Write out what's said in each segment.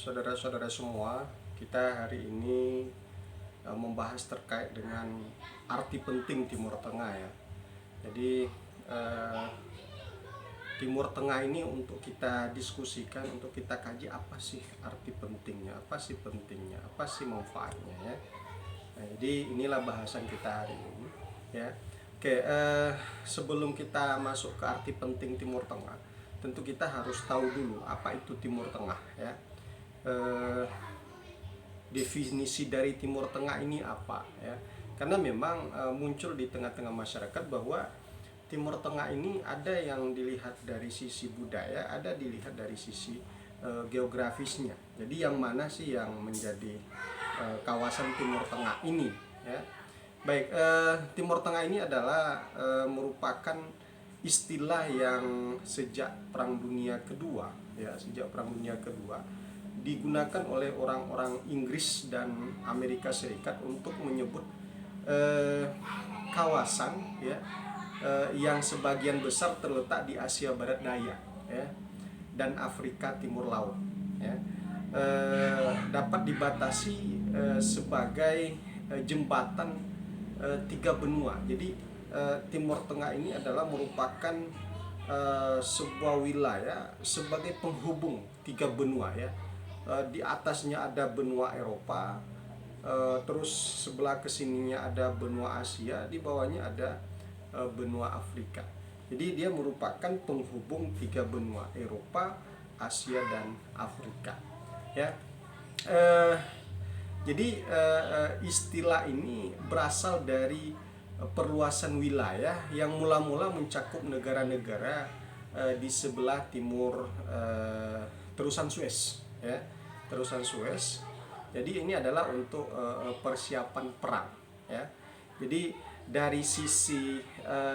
saudara-saudara semua, kita hari ini membahas terkait dengan arti penting Timur Tengah ya. Jadi Timur Tengah ini untuk kita diskusikan, untuk kita kaji apa sih arti pentingnya, apa sih pentingnya, apa sih manfaatnya ya. Nah, jadi inilah bahasan kita hari ini ya. Oke, sebelum kita masuk ke arti penting Timur Tengah, tentu kita harus tahu dulu apa itu Timur Tengah ya. Definisi dari Timur Tengah ini apa ya? Karena memang muncul di tengah-tengah masyarakat bahwa Timur Tengah ini ada yang dilihat dari sisi budaya, ada dilihat dari sisi geografisnya. Jadi yang mana sih yang menjadi kawasan Timur Tengah ini ya? Baik, Timur Tengah ini adalah merupakan istilah yang sejak Perang Dunia Kedua ya, sejak Perang Dunia Kedua digunakan oleh orang-orang Inggris dan Amerika Serikat untuk menyebut kawasan ya yang sebagian besar terletak di Asia Barat Daya ya dan Afrika Timur Laut ya. Dapat dibatasi sebagai jembatan tiga benua. Jadi Timur Tengah ini adalah merupakan sebuah wilayah sebagai penghubung tiga benua ya. Di atasnya ada benua Eropa, terus sebelah kesininya ada benua Asia, di bawahnya ada benua Afrika. Jadi dia merupakan penghubung tiga benua, Eropa, Asia dan Afrika ya. Jadi istilah ini berasal dari perluasan wilayah yang mula-mula mencakup negara-negara di sebelah timur terusan Suez ya, terusan Suez. Jadi ini adalah untuk persiapan perang ya. Jadi dari sisi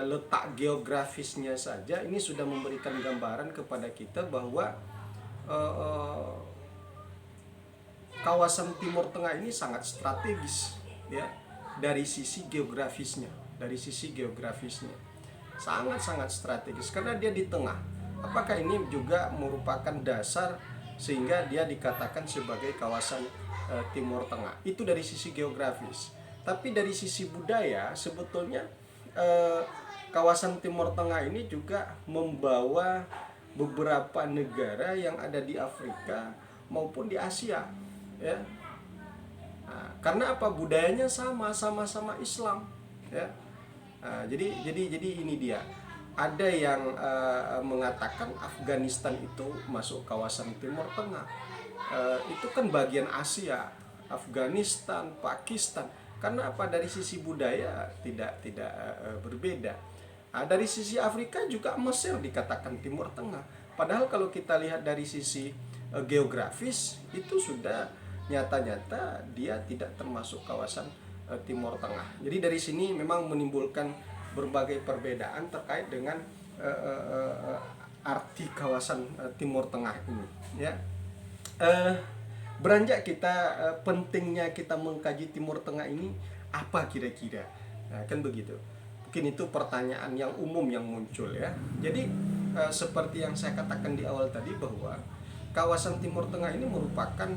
letak geografisnya saja ini sudah memberikan gambaran kepada kita bahwa kawasan Timur Tengah ini sangat strategis ya, dari sisi geografisnya, sangat-sangat strategis karena dia di tengah. Apakah ini juga merupakan dasar sehingga dia dikatakan sebagai kawasan Timur Tengah? Itu dari sisi geografis. Tapi dari sisi budaya sebetulnya kawasan Timur Tengah ini juga membawa beberapa negara yang ada di Afrika maupun di Asia ya. Nah, karena apa? Budayanya sama-sama Islam ya. Nah, jadi ini dia. Ada yang mengatakan Afghanistan itu masuk kawasan Timur Tengah. Itu kan bagian Asia, Afghanistan, Pakistan. Karena apa? Dari sisi budaya tidak berbeda. Nah, dari sisi Afrika juga Mesir dikatakan Timur Tengah. Padahal kalau kita lihat dari sisi geografis itu sudah nyata-nyata dia tidak termasuk kawasan Timur Tengah. Jadi dari sini memang menimbulkan berbagai perbedaan terkait dengan arti kawasan Timur Tengah ini ya. Beranjak kita pentingnya kita mengkaji Timur Tengah ini apa kira-kira, nah, kan begitu. Mungkin itu pertanyaan yang umum yang muncul ya. Jadi seperti yang saya katakan di awal tadi bahwa kawasan Timur Tengah ini merupakan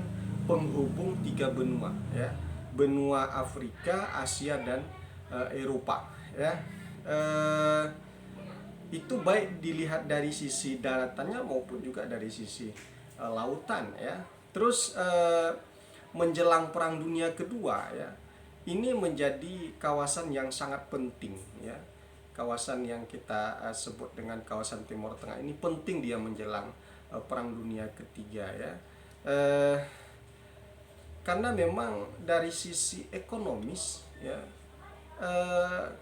penghubung tiga benua ya, benua Afrika, Asia dan Eropa ya. Itu baik dilihat dari sisi daratannya maupun juga dari sisi lautan ya. Terus menjelang Perang Dunia Kedua ya, ini menjadi kawasan yang sangat penting ya. Kawasan yang kita sebut dengan kawasan Timur Tengah ini penting dia menjelang Perang Dunia Ketiga ya. Karena memang dari sisi ekonomis ya,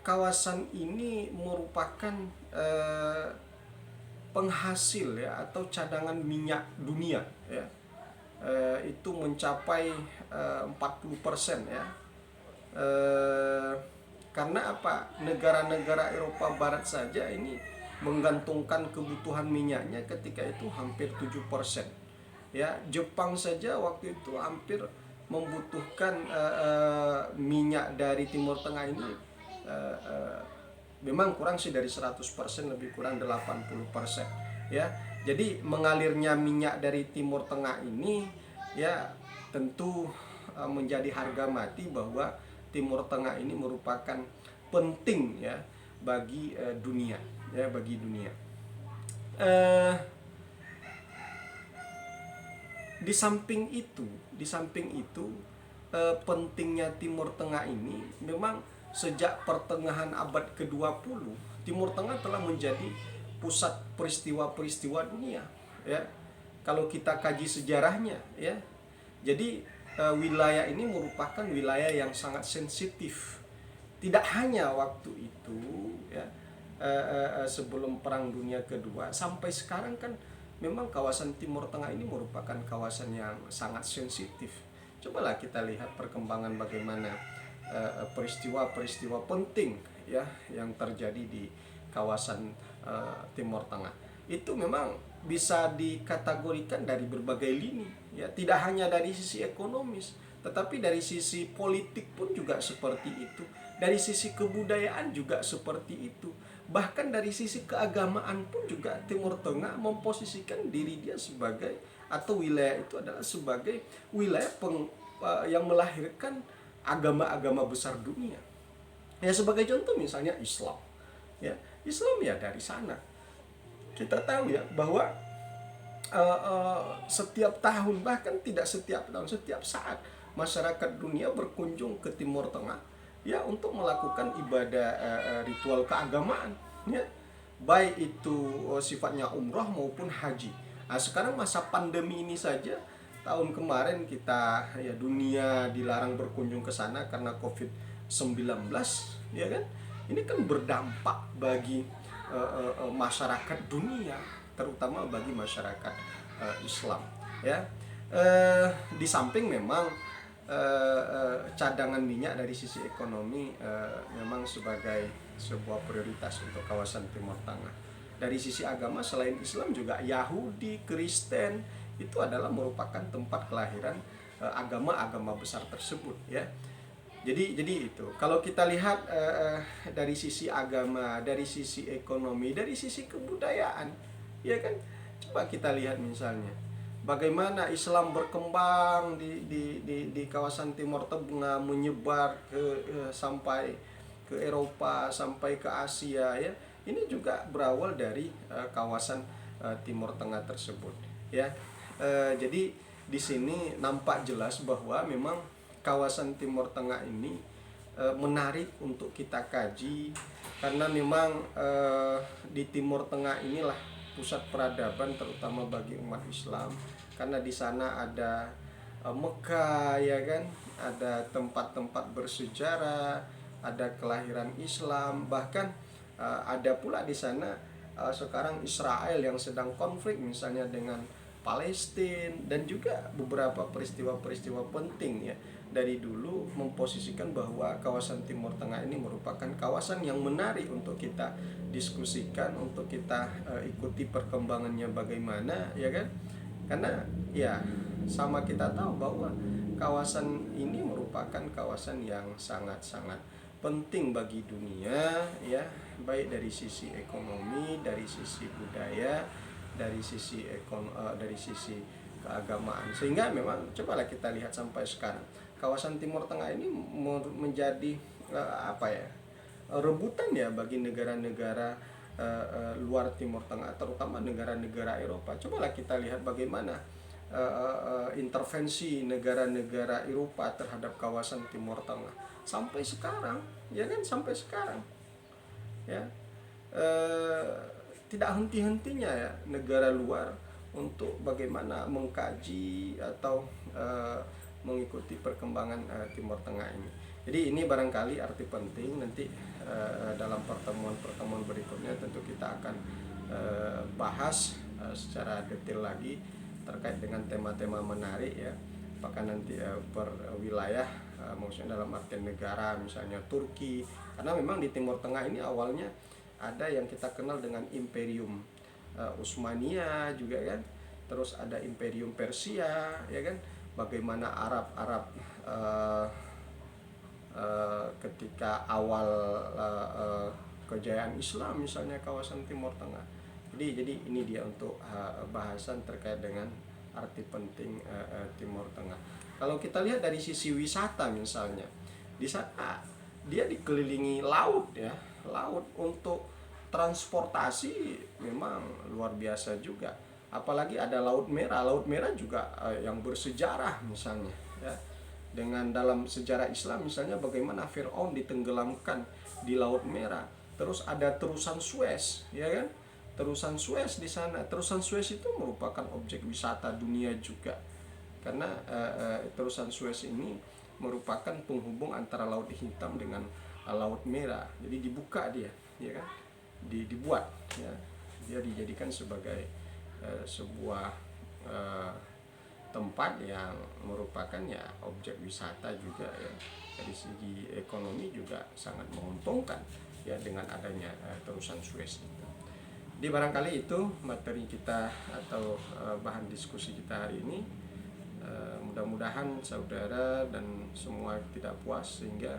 kawasan ini merupakan penghasil ya atau cadangan minyak dunia ya. Itu mencapai 40% ya. Karena apa? Negara-negara Eropa Barat saja ini menggantungkan kebutuhan minyaknya ketika itu hampir 7%. Ya, Jepang saja waktu itu hampir membutuhkan minyak dari Timur Tengah ini memang kurang sih dari 100%, lebih kurang 80% ya. Jadi mengalirnya minyak dari Timur Tengah ini ya tentu menjadi harga mati bahwa Timur Tengah ini merupakan penting ya bagi dunia, ya bagi dunia. Eh, di samping itu pentingnya Timur Tengah ini memang sejak pertengahan abad ke-20 Timur Tengah telah menjadi pusat peristiwa-peristiwa dunia, ya. Kalau kita kaji sejarahnya, ya. Jadi wilayah ini merupakan wilayah yang sangat sensitif. Tidak hanya waktu itu, ya, sebelum Perang Dunia Kedua sampai sekarang kan memang kawasan Timur Tengah ini merupakan kawasan yang sangat sensitif. Cobalah kita lihat perkembangan bagaimana peristiwa-peristiwa penting ya yang terjadi di kawasan Timur Tengah. Itu memang bisa dikategorikan dari berbagai lini, ya, tidak hanya dari sisi ekonomis, tetapi dari sisi politik pun juga seperti itu, dari sisi kebudayaan juga seperti itu, bahkan dari sisi keagamaan pun juga Timur Tengah memposisikan diri dia sebagai, atau wilayah itu adalah sebagai wilayah yang melahirkan agama-agama besar dunia. Ya, sebagai contoh misalnya Islam. Ya, Islam ya dari sana. Kita tahu ya bahwa setiap tahun, bahkan tidak setiap tahun, setiap saat masyarakat dunia berkunjung ke Timur Tengah ya untuk melakukan ibadah ritual keagamaan, ya, baik itu sifatnya umroh maupun haji. Nah, sekarang masa pandemi ini saja, tahun kemarin kita ya dunia dilarang berkunjung ke sana karena COVID-19, ya kan? Ini kan berdampak bagi masyarakat dunia, terutama bagi masyarakat Islam, ya. Di samping memang cadangan minyak dari sisi ekonomi memang sebagai sebuah prioritas untuk kawasan Timur Tengah. Dari sisi agama selain Islam juga Yahudi, Kristen itu adalah merupakan tempat kelahiran agama-agama besar tersebut, ya. Jadi itu kalau kita lihat dari sisi agama, dari sisi ekonomi, dari sisi kebudayaan, ya kan, coba kita lihat misalnya bagaimana Islam berkembang di kawasan Timur Tengah, menyebar sampai ke Eropa, sampai ke Asia, ya. Ini juga berawal dari kawasan Timur Tengah tersebut, ya. Jadi di sini nampak jelas bahwa memang kawasan Timur Tengah ini menarik untuk kita kaji, karena memang di Timur Tengah inilah pusat peradaban terutama bagi umat Islam, karena di sana ada Mekah, ya kan, ada tempat-tempat bersejarah, ada kelahiran Islam, bahkan ada pula di sana sekarang Israel yang sedang konflik misalnya dengan Palestina, dan juga beberapa peristiwa-peristiwa penting ya dari dulu memposisikan bahwa kawasan Timur Tengah ini merupakan kawasan yang menarik untuk kita diskusikan, untuk kita ikuti perkembangannya bagaimana, ya kan? Karena ya sama kita tahu bahwa kawasan ini merupakan kawasan yang sangat-sangat penting bagi dunia, ya, baik dari sisi ekonomi, dari sisi budaya, dari sisi keagamaan. Sehingga memang cobalah kita lihat sampai sekarang kawasan Timur Tengah ini menjadi rebutan ya bagi negara-negara luar Timur Tengah, terutama negara-negara Eropa. Cobalah kita lihat bagaimana intervensi negara-negara Eropa terhadap kawasan Timur Tengah sampai sekarang, ya kan, sampai sekarang, ya. Tidak henti-hentinya ya negara luar untuk bagaimana mengkaji atau mengikuti perkembangan Timur Tengah ini. Jadi ini barangkali arti penting, nanti dalam pertemuan-pertemuan berikutnya tentu kita akan bahas secara detail lagi terkait dengan tema-tema menarik, ya. Apakah nanti per wilayah, maksudnya dalam artian negara, misalnya Turki, karena memang di Timur Tengah ini awalnya ada yang kita kenal dengan Imperium Utsmania juga kan, terus ada Imperium Persia, ya kan, bagaimana Arab ketika awal kejayaan Islam misalnya kawasan Timur Tengah. Jadi ini dia untuk bahasan terkait dengan arti penting Timur Tengah. Kalau kita lihat dari sisi wisata misalnya, di sana dia dikelilingi laut ya, laut. Untuk transportasi memang luar biasa juga. Apalagi ada Laut Merah. Laut Merah juga yang bersejarah misalnya ya. Dengan dalam sejarah Islam misalnya bagaimana Firaun ditenggelamkan di Laut Merah. Terus ada terusan Suez, ya kan? Terusan Suez di sana. Terusan Suez itu merupakan objek wisata dunia juga. Karena terusan Suez ini merupakan penghubung antara Laut Hitam dengan Laut Merah. Jadi dibuka dia, ya kan? Dibuat ya. Dia dijadikan sebagai sebuah tempat yang merupakan ya objek wisata juga ya. Dari segi ekonomi juga sangat menguntungkan ya dengan adanya terusan Suez itu. Di barangkali itu materi kita atau bahan diskusi kita hari ini. Mudah-mudahan saudara dan semua tidak puas sehingga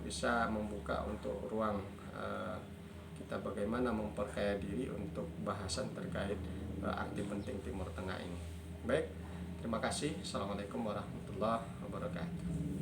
bisa membuka untuk ruang kita bagaimana memperkaya diri untuk bahasan terkait arti penting Timur Tengah ini. Baik, terima kasih. Assalamualaikum warahmatullahi wabarakatuh.